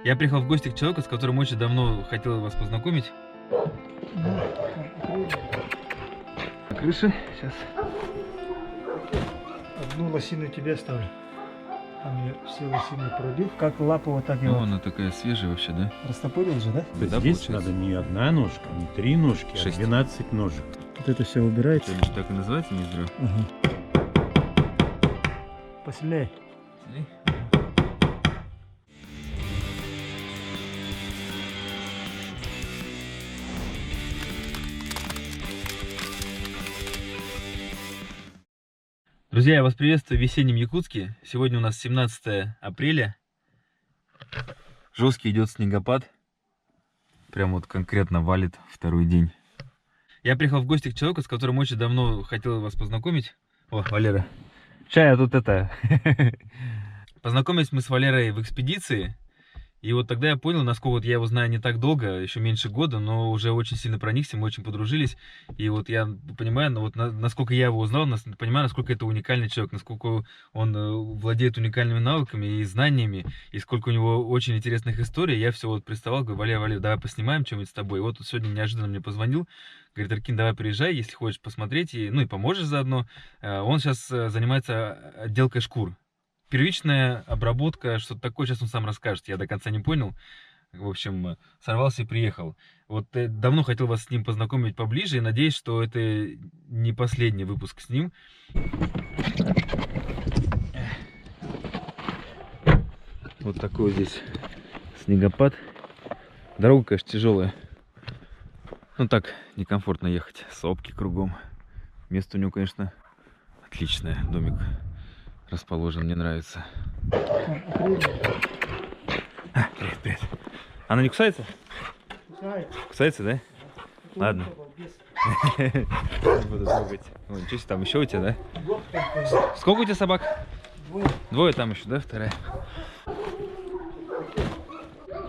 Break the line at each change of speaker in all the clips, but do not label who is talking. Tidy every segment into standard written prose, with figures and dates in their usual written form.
Я приехал в гости к человеку, с которым очень давно хотел вас познакомить. На крыше. Сейчас.
Одну лосину тебе оставлю. Там я все лосины пробил. Как лапу вот так
Ну,
его
она такая свежая вообще, да?
растопырил же, да?
Да,
Здесь
получается.
надо не одна ножка, не 3 ножки, а
6.
12 ножек.
Вот это все убирается.
Челлендж так и называется, не зря.
Посильнее.
Друзья, я вас приветствую в весеннем Якутске. Сегодня у нас 17 апреля. Жесткий идет снегопад. Прям вот конкретно валит второй день. Я приехал в гости к человеку, с которым очень давно хотел вас познакомить. О, Валера. Чай, а тут это... Познакомились мы с Валерой в экспедиции. И вот тогда я понял, насколько вот я его знаю не так долго, еще меньше года, но уже очень сильно проникся, мы очень подружились. И вот я понимаю, ну, вот насколько я его узнал, понимаю, насколько это уникальный человек, насколько он владеет уникальными навыками и знаниями, и сколько у него очень интересных историй. Я все вот приставал, говорю: Валер, давай поснимаем что-нибудь с тобой. И вот сегодня неожиданно мне позвонил, говорит: Аркин, давай приезжай, если хочешь посмотреть, и, ну и поможешь заодно. Он сейчас занимается отделкой шкур. Первичная обработка, что-то такое, сейчас он сам расскажет, я до конца не понял. В общем, сорвался и приехал. Вот давно хотел вас с ним познакомить поближе, и надеюсь, что это не последний выпуск с ним. Вот такой здесь снегопад. Дорога, конечно, тяжелая. Ну так, некомфортно ехать. Сопки кругом. Место у него, конечно, отличное. Домик расположен, мне нравится. Привет, привет. Она не кусается? Кусается, да? Ладно. Не буду трогать. Ой, ничего себе, там еще у тебя, да? Сколько у тебя собак? Двое там еще, да? Вторая.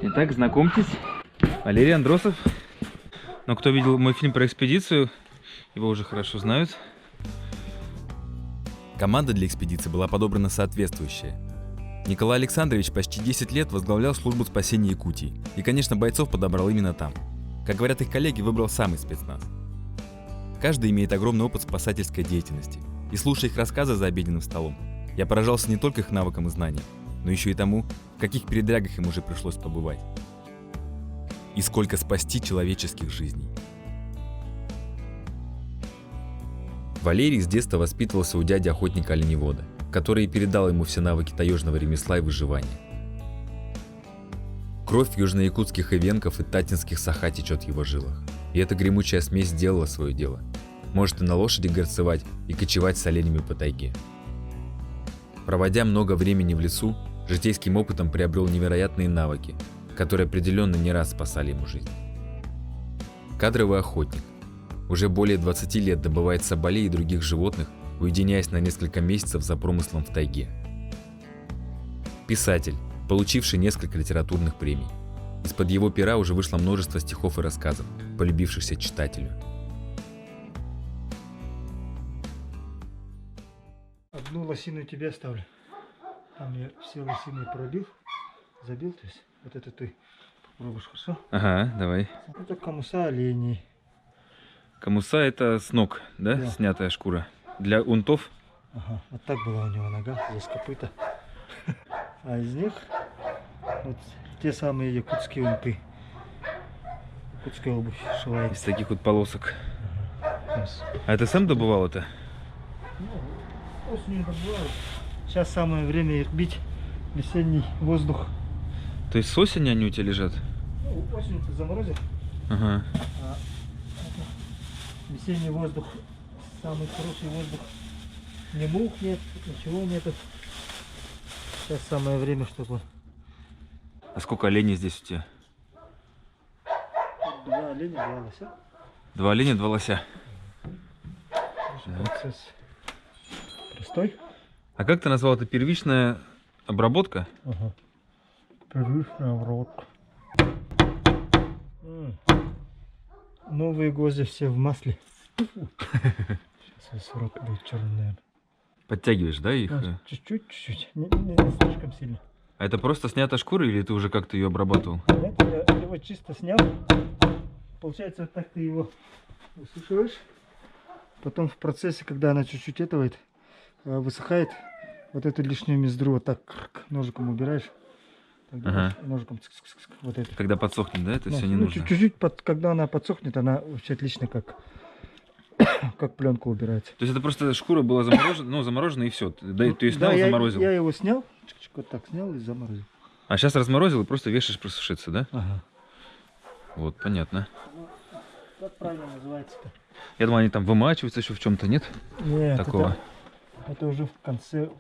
Итак, знакомьтесь. Валерий Андросов. Но кто видел мой фильм про экспедицию, его уже хорошо знают.
Команда для экспедиции была подобрана соответствующая. Николай Александрович почти 10 лет возглавлял службу спасения Якутии. И, конечно, бойцов подобрал именно там. Как говорят их коллеги, выбрал самый спецназ. Каждый имеет огромный опыт спасательской деятельности. И слушая их рассказы за обеденным столом, я поражался не только их навыкам и знаниям, но еще и тому, в каких передрягах им уже пришлось побывать. И сколько спасти человеческих жизней. Валерий с детства воспитывался у дяди охотника-оленевода, который и передал ему все навыки таежного ремесла и выживания. Кровь южно-якутских эвенков и татинских саха течет в его жилах, и эта гремучая смесь сделала свое дело. Может и на лошади горцевать, и кочевать с оленями по тайге. Проводя много времени в лесу, житейским опытом приобрел невероятные навыки, которые определенно не раз спасали ему жизнь. Кадровый охотник. Уже более 20 лет добывает соболей и других животных, уединяясь на несколько месяцев за промыслом в тайге. Писатель, получивший несколько литературных премий. Из-под его пера уже вышло множество стихов и рассказов, полюбившихся читателю.
Одну лосину тебе оставлю. Там я все лосины пробил, забил, то есть вот это ты попробуешь, хорошо?
Ага, давай.
Это камуса оленей.
Камуса — это с ног, да?
Да.
Снятая шкура. Для унтов.
Ага, вот так была у него нога, здесь копыта. А из них вот те самые якутские унты. Якутская обувь шивается.
Из таких вот полосок. А это сам добывал это?
Осенью добывают. Сейчас самое время их бить. Весенний воздух.
То есть с осени они у тебя лежат?
Ну, осенью-то заморозит,
Ага.
а весенний воздух, самый хороший воздух. Ни мух нет, ничего нету. Сейчас самое время, чтобы...
А сколько оленей здесь у тебя?
Два оленя, два лося.
2 оленя, 2 лося.
Процесс простой.
А как ты назвал это? Первичная обработка?
Ага. Первичная обработка. Новые гвозди все в масле. Сейчас срок будет черный, наверное.
Подтягиваешь, да, их?
Чуть-чуть, чуть-чуть. Не слишком сильно.
А это просто снята шкура или ты уже как-то ее обрабатывал?
Нет, я его чисто снял. Получается, вот так ты его высушиваешь. Потом в процессе, когда она чуть-чуть высыхает, вот эту лишнюю мездру вот так ножиком убираешь. Тогда ножиком вот это.
Когда подсохнет, да? Это все не
ну,
нужно?
Чуть-чуть, когда она подсохнет, она вообще отлично как пленка убирается.
То есть это просто шкура была заморожена, ну, заморожена и все. Да, ты ее снял,
да,
заморозил.
Я его снял, вот так снял и заморозил.
А сейчас разморозил и просто вешаешь просушиться, да?
Ага.
Вот, понятно.
Как правильно называется-то?
Я думаю, они там вымачиваются еще в чем-то, нет?
Нет,
такого.
Это уже в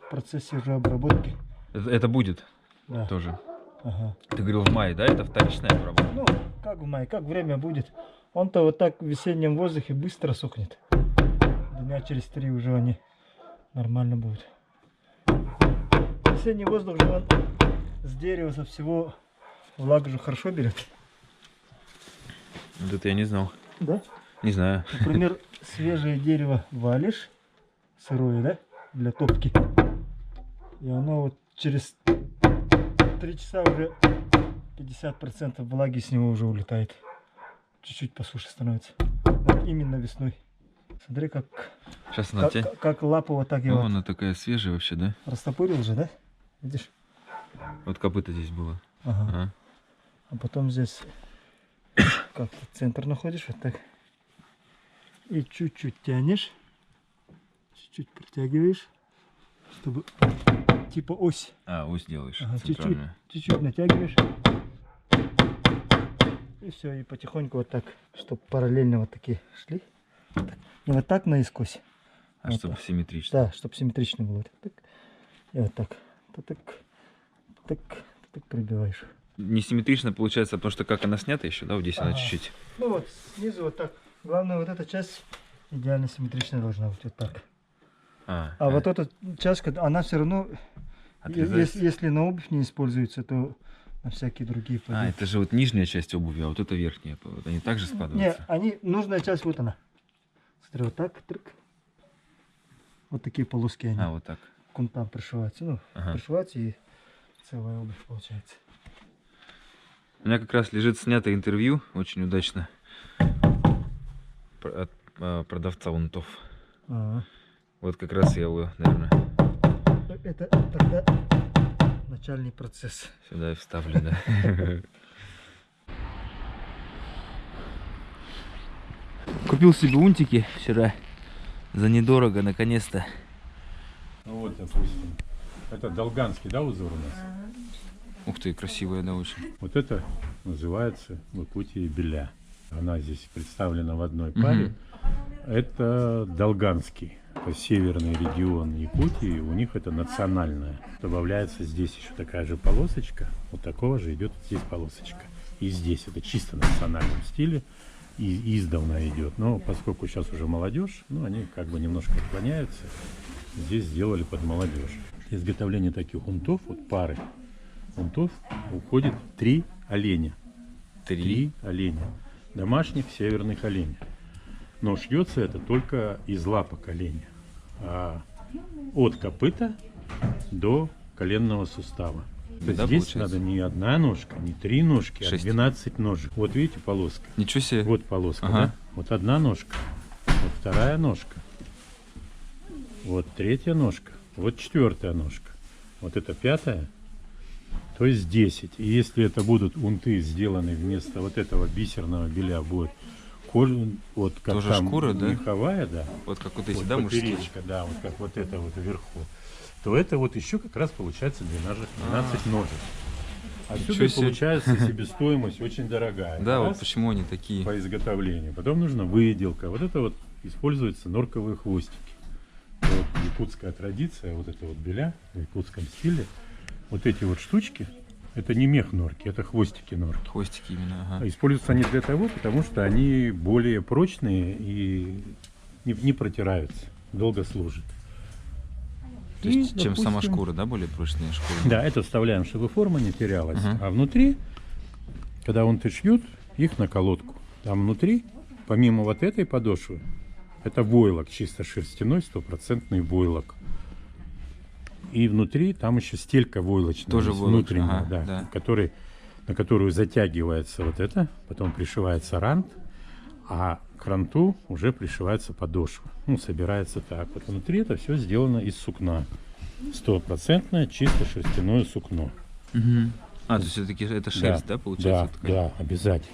процессе уже обработки.
Это будет
Да.
тоже.
Ага.
Ты говорил в мае, да? Это вторичная обработка.
Ну, как в мае, как время будет. Он-то вот так в весеннем воздухе быстро сохнет. Дня через 3 уже они нормально будут. Весенний воздух же он с дерева со всего влагу же хорошо берет.
Вот это я не знал.
Да?
Не знаю.
Например, свежее дерево валишь, сырое, да, для топки. И оно вот через 3 часа уже 50% влаги с него уже улетает. Чуть-чуть посуше становится. Вот именно весной. Смотри, как
Сейчас она тебя...
как лапа вот так
О,
его
она такая свежая вообще, да?
растопырил же, да? Видишь?
Вот копыта здесь было.
Ага.
Ага.
А потом здесь как центр находишь, вот так. И чуть-чуть тянешь. Чуть-чуть протягиваешь, чтобы типа ось.
А, ось делаешь.
Ага,
Центральную.
чуть-чуть натягиваешь. И все, и потихоньку вот так, чтобы параллельно вот такие шли. Так. Не вот так наискось.
А
вот
чтобы
так.
симметрично.
Да, чтобы симметрично было. Так. И вот так. Так пробиваешь.
Не симметрично получается, потому что как она снята еще, да? Вот здесь она
Ага.
чуть-чуть.
Ну вот, снизу вот так. Главное, вот эта часть идеально симметричная должна быть. Вот так. А вот эта часть, она все равно,
Отрезается.
если на обувь не используется, то на всякие другие
А,
пойдут.
это же вот нижняя часть обуви, а вот это верхняя. Вот они также
Не,
складываются?
нужная часть вот она. Смотри, вот так, трык. Вот такие полоски они
А, вот так.
к кунтам пришиваются. Ну,
Ага.
пришиваются и целая обувь получается.
У меня как раз лежит снятое интервью, очень удачно, от продавца унтов.
Ага.
Вот как раз я его, наверное,
Это тогда начальный процесс.
сюда и вставлю, да. Купил себе унтики вчера за недорого, наконец-то.
Ну вот, допустим, это долганский, да, узор у нас?
Ух ты, красивая, да, очень.
Вот это называется в Якутии беля. Она здесь представлена в одной паре. Это долганский. Это северный регион Якутии, у них это национальное. Добавляется здесь еще такая же полосочка. Вот такого же идет здесь полосочка. И здесь это чисто в национальном стиле. И издавна идет. Но поскольку сейчас уже молодежь, ну, они как бы немножко отклоняются. Здесь сделали под молодежь. Для изготовления таких унтов, вот пары унтов, уходит 3 оленя. 3 оленя. Домашних северных оленя. Но шьется это только из лапок оленя. А от копыта до коленного сустава.
Да,
Здесь
получается?
надо не одна ножка, не 3 ножки,
6.
а 12 ножек. Вот видите полоска.
Ничего себе.
Вот полоска,
Ага.
да? Вот одна ножка, вот вторая ножка, вот третья ножка, вот четвертая ножка, вот это пятая, то есть 10. И если это будут унты сделаны вместо вот этого бисерного беля, будет кожа, вот как
Тоже
там
шкура, да?
меховая, да,
Вот как вот эти,
вот
да, мужские?
поперечка, да, вот как вот это вот вверху, то это вот еще как раз получается 12 ножек. Отсюда
Ничего себе.
получается себестоимость очень дорогая.
Да, вот
Раз
почему они такие.
по изготовлению. Потом нужна выделка. Вот это вот используются норковые хвостики. Вот якутская традиция, вот это вот беля в якутском стиле. Вот эти вот штучки, это не мех норки, это хвостики норки.
Хвостики именно, ага.
Используются они для того, потому что они более прочные и не протираются, долго служат.
То есть,
И,
чем сама
допустим,
шкура, да, более прочная шкура?
Да, это вставляем, чтобы форма не терялась.
Ага.
А внутри, когда унты шьют, их на колодку. Там внутри, помимо вот этой подошвы, это войлок, чисто шерстяной, стопроцентный войлок. И внутри там еще стелька войлочная.
Тоже
есть,
войлочная,
внутренняя,
ага,
да,
да.
на которую затягивается вот это, потом пришивается рант, а к ранту уже пришивается подошва. Ну, собирается так. Вот внутри это все сделано из сукна. 100% чисто шерстяное сукно.
Мгм. А, то есть все-таки это шерсть, да, получается?
Да,
такая?
да, обязательно.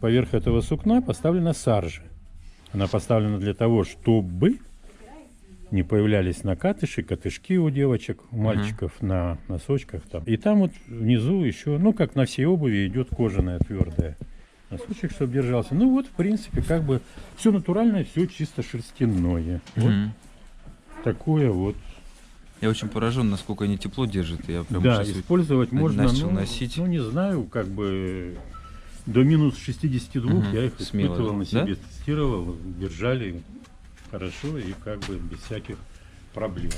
Поверх этого сукна поставлена саржа. Она поставлена для того, чтобы не появлялись накатыши, котышки у девочек, у мальчиков на носочках там. И там вот внизу еще, ну, как на всей обуви, идет кожаная твердая носочек, чтобы держался. Ну вот, в принципе, как бы все натуральное, все чисто шерстяное. Вот
Мгм.
такое вот.
Я очень поражен, насколько они тепло держат. Я прям
Да,
сейчас
использовать можно,
начал
ну,
носить.
ну, не знаю, как бы до минус 62
Мгм.
я их
Смело,
испытывал на
да?
себе, тестировал, держали хорошо и как бы без всяких проблем.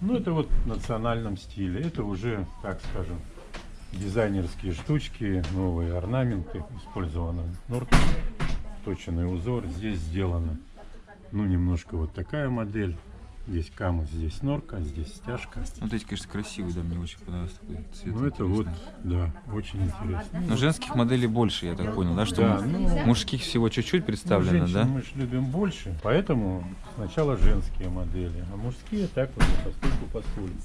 Ну, это вот в национальном стиле, это уже, так скажем, дизайнерские штучки, новые орнаменты, использована норка, точенный узор, здесь сделано, ну, немножко вот такая модель. Здесь камус, здесь норка, здесь стяжка.
Вот эти, конечно, красивые, да, мне очень понравился такой цвет.
Ну, это вот,
интересный.
да, очень интересно.
Но женских моделей больше, я так понял, да? Что
Да, ну,
мужских всего чуть-чуть
ну,
представлено,
женщин
да?
мы же любим больше, поэтому сначала женские модели, а мужские так вот постольку.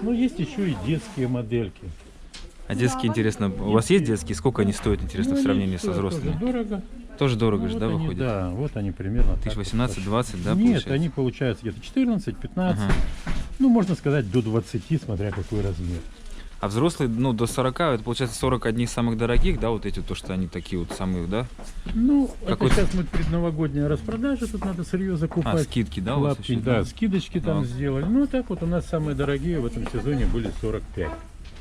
Ну, есть еще и детские модельки.
А детские, интересно, у вас есть детские? Сколько они стоят, интересно,
Ну,
в
они
сравнении со
стоят
взрослыми?
тоже дорого.
Тоже дорого
Ну,
же,
вот
да,
они,
выходит?
Да, вот они примерно. так вот
18-20, да,
Нет,
получается?
они получаются где-то 14, 15,
Ага.
ну, можно сказать, до 20, смотря какой размер.
А взрослые, ну, до 40, это получается 40 одних самых дорогих, да, вот эти, то, что они такие вот самые, да?
Ну,
Какой-
это сейчас мы предновогодняя распродажа, тут надо сырье закупать.
А, скидки, да, у вас
Лапки,
еще?
да, скидочки там
Так.
сделали. Ну, так вот у нас самые дорогие в этом сезоне были 45.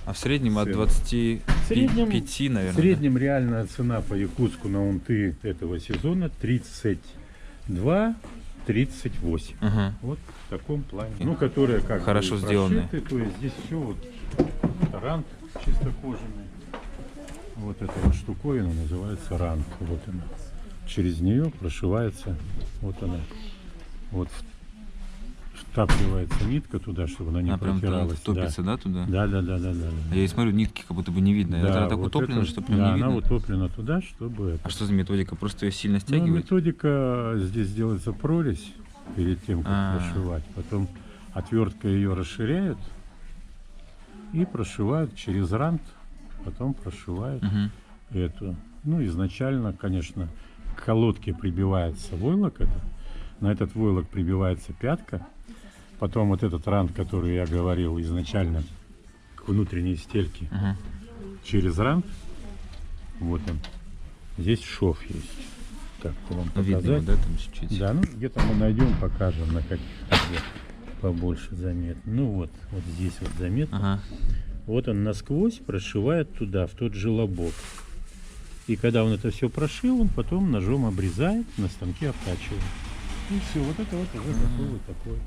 А в среднем от
Цены.
25,
В среднем-
наверное,
В среднем реальная цена по Якутску на унты этого сезона 32-38.
да? Ага.
Вот в таком плане. Ну, которые как бы
Хорошо сделанные.
прошиты, то есть здесь все вот рант чисто кожаный. Вот эта вот штуковина называется рант. Вот она. Через нее прошивается, вот она. Вот втапливается нитка туда, чтобы она не
Она прям
протиралась.
топится, да, туда?
Да, да, да, да, да.
А я и смотрю, нитки как будто бы не видно. Это так
вот
утоплено,
это-
что прям
да,
не видно.
она утоплена туда, чтобы это.
А что за методика? Просто ее сильно
Ну,
стягивать?
методика, здесь делается прорезь перед тем, как
А.
прошивать. Потом отверткой ее расширяют и прошивают через рант. Потом прошивают
Мгм.
эту. Ну, изначально, конечно, к колодке прибивается войлок. На этот войлок прибивается пятка. Потом вот этот рант, который я говорил изначально, к внутренней стельке,
Ага.
через рант. Вот он. Здесь шов есть. Так, вам
Ну, видно его,
показать.
да, там чуть-чуть.
Да, ну где-то мы найдем, покажем, на каких побольше заметно. Ну вот, вот здесь вот заметно.
Ага.
Вот он насквозь прошивает туда, в тот же лобок. И когда он это все прошил, он потом ножом обрезает, на станке обтачивает. И все, вот это вот уже такой вот такой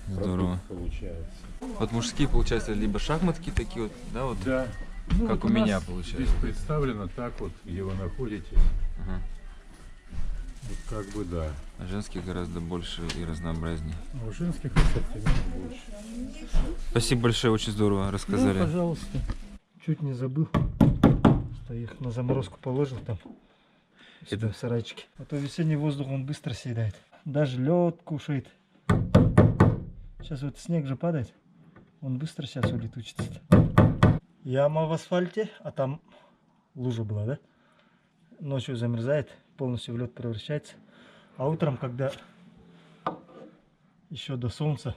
Здорово.
продукт получается.
Вот мужские, получается, либо шахматки такие вот, да, вот.
Да.
Как у
нас
меня получается.
Здесь представлено так вот, где вы находитесь.
Ага.
Вот как бы да.
А женских гораздо больше и разнообразнее.
А у женских ассортимент больше.
Спасибо большое, очень здорово
Ну,
рассказали.
пожалуйста. Чуть не забыл, что их на заморозку положил там.
Это-
В сарайчике. А то весенний воздух он быстро съедает. Даже лед кушает. Сейчас вот снег же падает. Он быстро сейчас улетучится. Яма в асфальте, а там лужа была, да? Ночью замерзает, полностью в лед превращается. А утром, когда еще до солнца,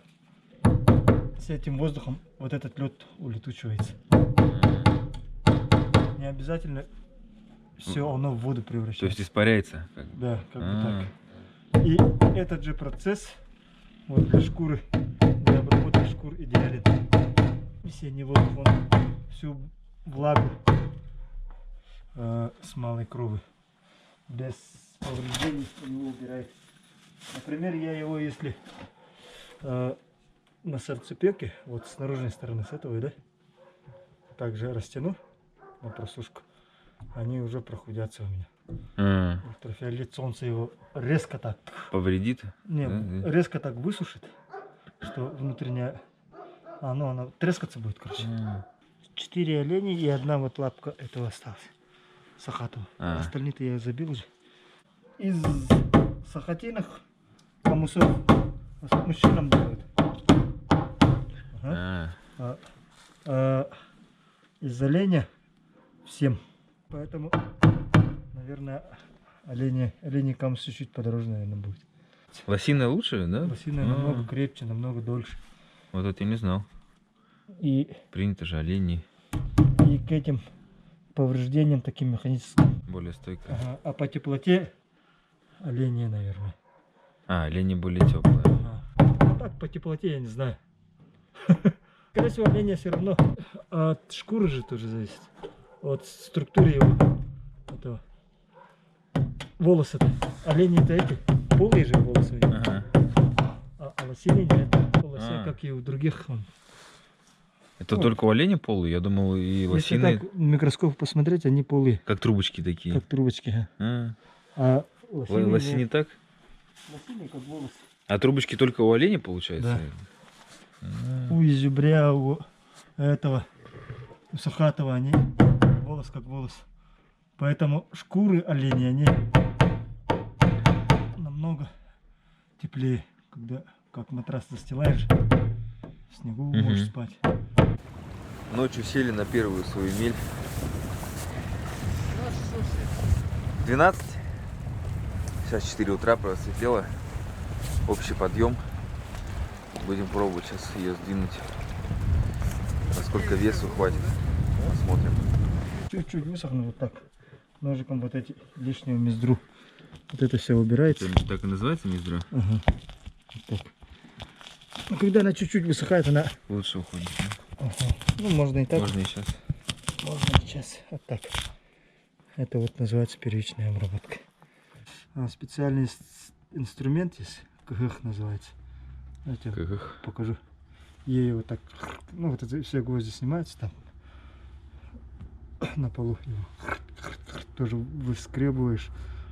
с этим воздухом вот этот лед улетучивается. Не обязательно все оно в воду
То
превращается.
есть испаряется. как бы.
Да, как бы
А.
так. И этот же процесс вот для шкуры, для обработки шкур идеален. Весенний воздух, он всю влагу с малой крови без повреждений у него убирает. Например, я его, если на сердцепеке, вот с наружной стороны, с этого, да, также растяну на просушку, они уже прохудятся у меня.
А,
Ультрафиолет солнца его резко так,
повредит?
не,
Да, да.
резко так высушит, что внутренняя... она трескаться будет, короче.
А.
4 оленя и одна вот лапка этого осталась. Сахатова.
А.
Остальные-то я забил уже. Из сахатиных камусов мужчинам делают. Ага. Из оленя всем. Поэтому, наверное, оленей камус чуть-чуть подороже, наверное, будет.
Лосиная лучше, да?
Лосиная намного крепче, намного дольше.
Вот это я не знал.
И
Принято же оленей.
к этим повреждениям таким механическим.
Более стойкая.
Ага. А по теплоте оленя, наверное.
А, олени более теплые.
Ага. А так по теплоте я не знаю. Скорее всего, оленя все равно от шкуры же тоже зависит. От структуры его. Этого. Волосы-то. Олени-то эти полые же волосы.
Ага.
А лосиные нет. Лося,
А.
как и у других.
Это
Ну,
только у оленя полые? Я думал, и
Если
лосиные,
так в микроскоп посмотреть, они полые.
как трубочки такие.
Как трубочки.
А.
А лосиные
Лосиные
нет.
так?
Лосиные как волосы.
А трубочки только у оленя, получается?
Да.
А.
У изюбря, у этого, у сахатова они волос как волос. Поэтому шкуры оленей, они намного теплее, когда как матрас застилаешь, в снегу
Мгм.
можешь спать.
Ночью сели на первую свою мель. 12. Сейчас 4 утра просветлело. Общий подъем. Будем пробовать сейчас ее сдвинуть. Насколько весу хватит. Посмотрим.
Чуть-чуть высохну вот так. Ножиком вот эти лишнюю мездру. Вот это все убирается.
Это так и называется мездра?
Ага. Вот так. Ну, когда она чуть-чуть высыхает, она...
Лучше уходит.
Ага. Ну, можно и так.
Можно и сейчас.
Можно сейчас. Вот так. Это вот называется первичная обработка. Специальный инструмент есть. КГХ называется. Я тебе
Как?
покажу. Ей вот так... Ну, вот это все гвозди снимаются там. На полу его тоже выскребываешь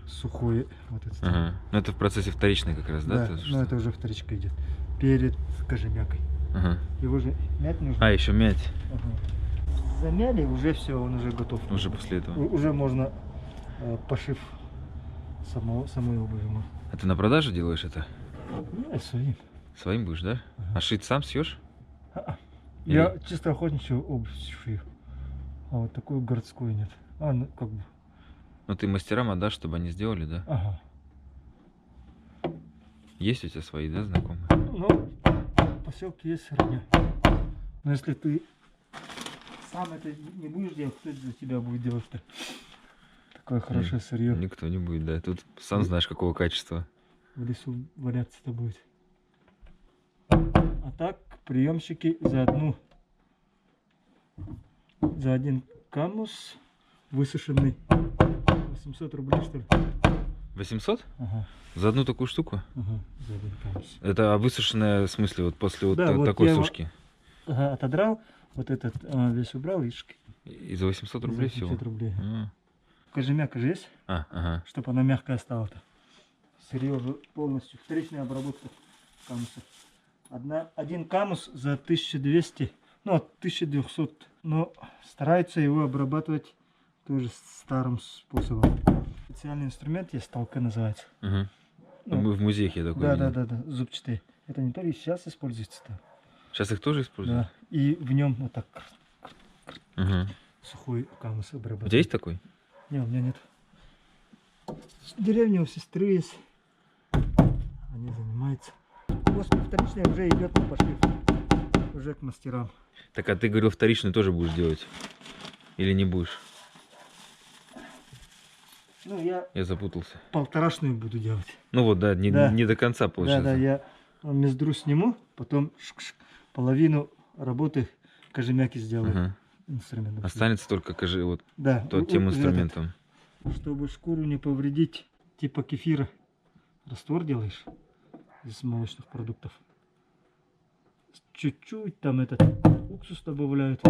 сухое вот это.
Ага. Ну это в процессе вторичной как раз, да?
Да,
то, что?
но это уже вторичка идет. Перед кожемякой.
Ага.
Его же мять нужно.
А, еще мять.
Ага. Замяли, уже все, он уже готов.
Уже после этого.
Уже можно пошив самой обуви.
А ты на продажу делаешь это?
Я своим.
Своим будешь, да?
Ага.
А шить сам съешь?
Я чисто охотничью обувь шью. А вот такую городскую нет. Ну, как бы.
Ну ты мастерам отдашь, чтобы они сделали, да?
Ага.
Есть у тебя свои, да, знакомые?
Ну, в поселке есть родня. Но если ты сам это не будешь делать, кто это за тебя будет делать-то? Такое хорошее сырье.
Никто не будет, да. Тут сам знаешь, какого качества.
В лесу валяться-то будет. А так, приемщики за один камус высушенный 800 рублей, что ли?
800?
Ага,
За одну такую штуку?
ага, за один камус.
Это высушенная, в смысле, вот после вот,
Да, вот
такой
я его-
сушки?
Ага, отодрал, вот этот весь убрал, видишь,
И за 800 рублей
за
всего?
800 рублей.
А,
Кожемяка же есть,
ага.
чтобы она мягкая стала-то. Сырье уже полностью, вторичная обработка камуса. Один камус за 1200, ну от 1200, но стараются его обрабатывать тоже старым способом. Специальный инструмент есть, толка называется.
Угу.
Ну,
Мы в музеях я такой
Да,
видел.
да, зубчатые. Это не то ли сейчас используется-то.
Сейчас их тоже используют?
Да. И в нем вот так
Угу.
сухой камус
У тебя
обрабатывать.
есть такой?
Не, у меня нет. В деревне у сестры есть. Они занимаются. После вторичной уже идет на пошив. Уже к мастерам.
Так, а ты говорил, вторичную тоже будешь делать? Или не будешь?
Ну, я
Я запутался.
полторашную буду делать.
Ну вот, да, не,
Да.
не до конца получается.
Да, я мездру сниму, потом половину работы кожемяки сделаю.
Ага.
Инструментом.
Останется только вот
Да,
тем
этот,
инструментом.
чтобы шкуру не повредить, типа кефира, раствор делаешь из молочных продуктов. Чуть-чуть там этот уксус добавляют.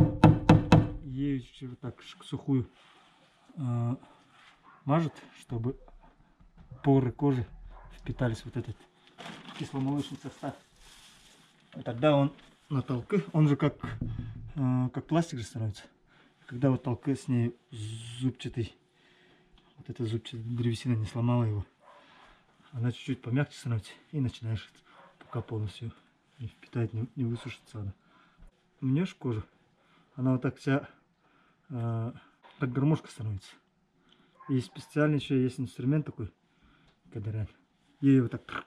Ею чуть так сухую мажут, чтобы поры кожи впитались вот этот кисломолочный состав. Тогда он на толке, он же как пластик же становится. Когда вот толке с ней зубчатый, вот эта зубчатая древесина не сломала его, она чуть-чуть помягче становится и начинаешь, пока полностью не впитать, не высушится она. Мнешь кожу, она вот так вся, как гармошка становится. И специально еще есть инструмент такой, кадарян. Ее вот так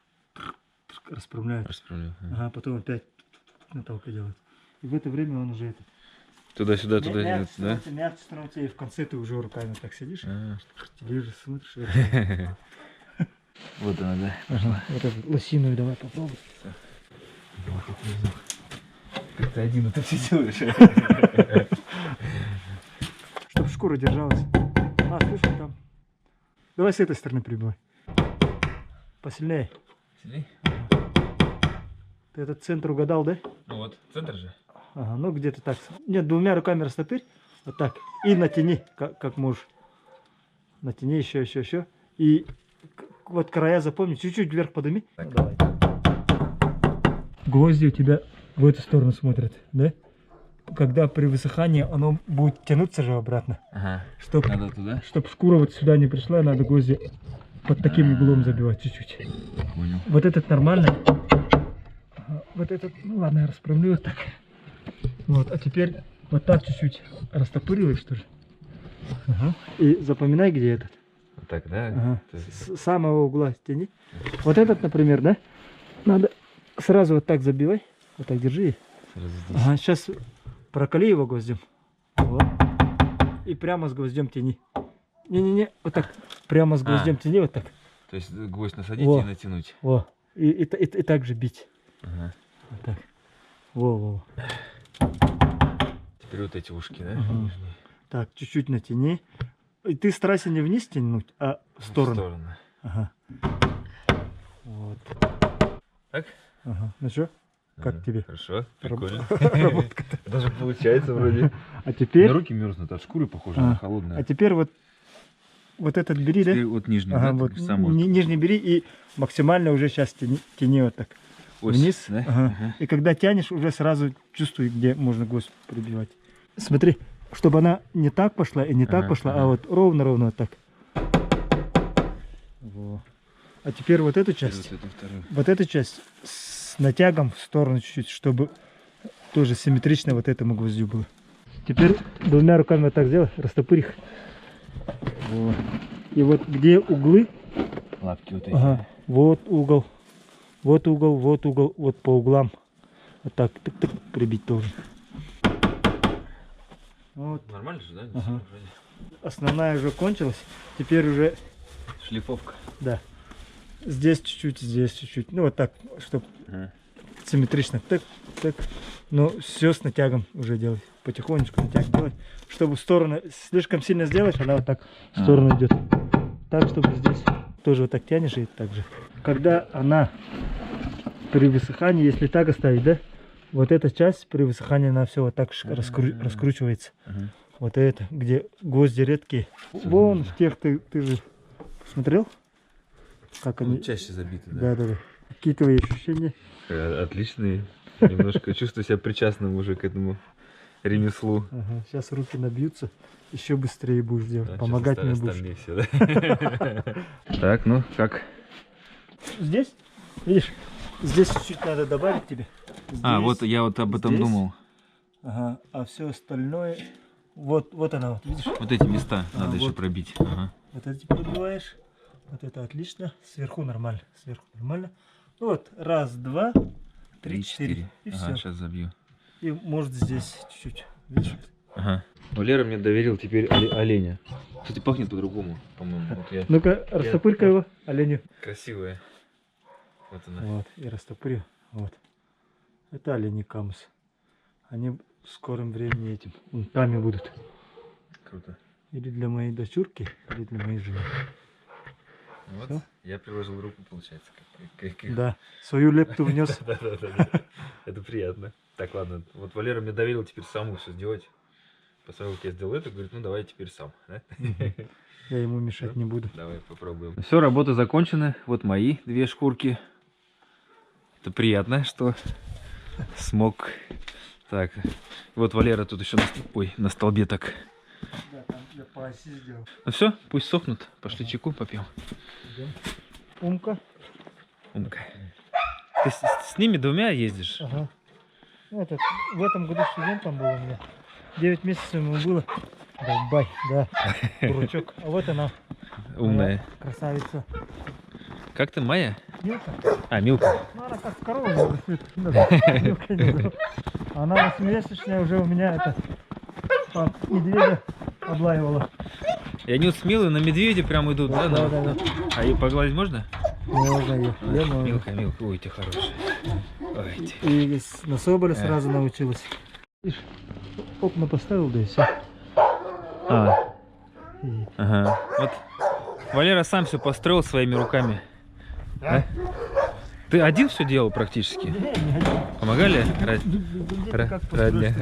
расправляют. Ага, потом опять на толке делают. И в это время он уже это...
Туда-сюда, туда
мягче
да?
становится, мягче становится, и в конце ты уже руками так сидишь, телевизор смотришь.
Вот она, да.
Ага, вот эту лосиную давай попробуй.
Как ты один это все делаешь?
Чтоб шкура держалась. А, слушай, там. Давай с этой стороны прибывай. Посильнее.
Сильней?
Ты этот центр угадал, да?
Ну вот, центр же.
Ага, ну где-то так. Нет, двумя руками растопырь. Вот так. И натяни, как можешь. Натяни еще. И вот края запомни. Чуть-чуть вверх подними. Ну, давай. Гвозди у тебя в эту сторону смотрят, да? Когда при высыхании оно будет тянуться же обратно.
Ага.
Надо
туда?
Чтоб шкура вот сюда не пришла, надо гвозди под таким углом забивать чуть-чуть.
Понял.
Вот этот нормально. Ага, вот этот, ну ладно, я расправлю вот так. Вот, а теперь вот так чуть-чуть растопыриваешь тоже. Ага. И запоминай, где этот.
Вот так, да?
Ага. С самого угла тяни. Вот этот, например, да? Надо сразу вот так забивай. Вот так держи. Ага, сейчас проколи его гвоздем. Вот. И прямо с гвоздем тяни. Не-не-не, вот так. Прямо с гвоздем тяни, вот так.
То есть гвоздь насадить
Во.
и натянуть.
Во. И так же бить.
Ага.
Вот так. Во.
Теперь вот эти ушки, да?
Ага.
Нижние.
Так, чуть-чуть натяни. И ты старайся не вниз тянуть, а в сторону.
В сторону.
Ага. Вот.
Так?
Ага. Ну что? Как
Ага.
тебе?
Хорошо, прикольно.
Работка-то.
Даже получается вроде.
А теперь...
На руки мерзнут, от шкуры похоже,
А.
она холодная.
А теперь вот этот бери, да?
Теперь вот нижний,
Ага,
да?
вот
Сам вот.
нижний бери и максимально уже сейчас тяни вот так.
Ось,
Вниз.
да?
Ага.
Ага.
И когда тянешь, уже сразу чувствуй, где можно гвоздь прибивать. Смотри, чтобы она не так пошла и не так пошла, а вот ровно вот так. Во. А теперь вот эту часть.
Вот эту вторую.
Вот эту часть с натягом в сторону чуть-чуть, чтобы тоже симметрично вот этому гвоздю было. Теперь двумя руками вот так сделай, растопырь их. Вот. И вот где углы,
Лапки вот эти.
ага, вот угол, вот по углам. Вот так, тык-тык, прибить тоже. Вот.
Нормально же, да?
Ага. Основная уже кончилась. Теперь уже,
Шлифовка.
да, здесь чуть-чуть. Ну вот так, чтобы симметрично. Так. Но все с натягом уже делай. Потихонечку натяг делай. Чтобы в сторону слишком сильно сделаешь, она вот так в сторону идет. Так, чтобы здесь тоже вот так тянешь и так же. Когда она при высыхании, если так оставить, да, вот эта часть при высыхании она все вот так раскручивается. Вот это, где гвозди редкие. Вон в тех ты же смотрел? Как они?
Чаще забиты, да?
Да. Какие твои ощущения?
Отличные. Немножко чувствую себя причастным уже к этому ремеслу.
Ага, сейчас руки набьются, еще быстрее будешь делать.
Да,
Помогать
сейчас
мне будешь.
остальные все, да? Так, ну как?
Здесь, видишь, здесь чуть надо добавить тебе.
А,
Здесь,
вот я вот об этом
здесь.
думал.
Ага, а все остальное, вот она, вот видишь?
Вот эти места надо еще
вот.
пробить. Ага.
Вот эти пробиваешь, вот это отлично, сверху нормально. Ну вот, раз, два,
3-4.
и
Ага,
все.
сейчас забью.
И может здесь чуть-чуть, видишь?
Ага. Валера мне доверил теперь оленя. Кстати, пахнет по-другому, по-моему. Вот я...
Ну-ка, растопырь-ка его, оленю.
Красивая. Вот она.
Вот, и растопырю. Вот. Это олени камус. Они в скором времени этим унтами будут.
Круто.
Или для моей дочурки, или для моей жены.
Вот,
Всё?
я приложил руку, получается. Как...
Да, свою лепту внес.
Да. Это приятно. Так, ладно. Вот Валера мне доверил теперь саму все сделать. После того, как я сделал это, говорит, ну давай теперь сам. Да?
Я ему мешать не буду.
Давай попробуем. Все, работы закончены. Вот мои 2 шкурки. Это приятно, что Смог. Так, вот Валера тут еще на столбе так.
Да, там я по оси сделал.
Ну все, пусть сохнут. Пошли чайку попьем.
Идем. Умка.
Умка. Ты с ними двумя ездишь?
Ага. Ну, этот, в этом году студентом был у меня. 9 месяцев ему было. Бай, да. Дурачок. А вот она.
Умная.
Моя красавица.
Как ты, Майя?
Милка.
А, Милка.
Ну, она как корова вырастет. Милка не знаю. Она 8-месячная уже у меня это медведя облаивала.
И они вот с Милой на медведя прям идут, да?
Да, да, да.
А ее погладить можно?
Можно ее. Я могу.
Милка, Милка, ой, ты хорошая. Ой, ты.
И на соболя сразу научилась. Видишь, окна поставил, да и все.
А, ага. Вот Валера сам все построил своими руками. Да? Ты один все делал практически?
Не один.
Помогали?
Как построить?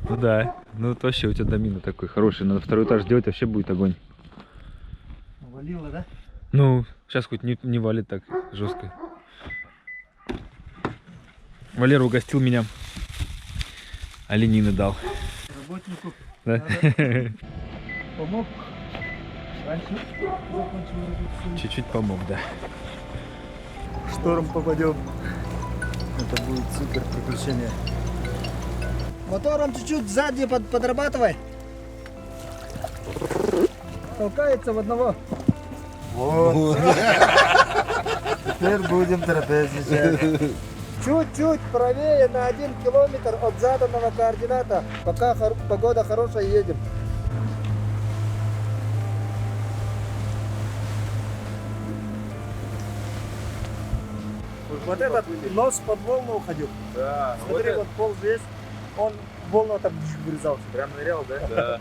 Ну да. Ну вот вообще у тебя домина такой хороший. Надо второй этаж сделать, вообще будет огонь.
Валила, да?
Ну, сейчас хоть не валит так жестко. Валера угостил меня. Оленины дал.
Работнику
Да?
помог. Раньше закончил работу.
Чуть-чуть помог, да.
В шторм попадем. Это будет супер приключение. Мотором чуть-чуть сзади подрабатывай. Толкается в одного. Вот. Теперь будем трапезничать. Чуть-чуть правее на 1 километр от заданного координата. Пока погода хорошая, едем. Вот этот нос под волну уходил.
Да.
Смотри, вот пол здесь, он волну так вырезался.
Прям нырял, да? Да.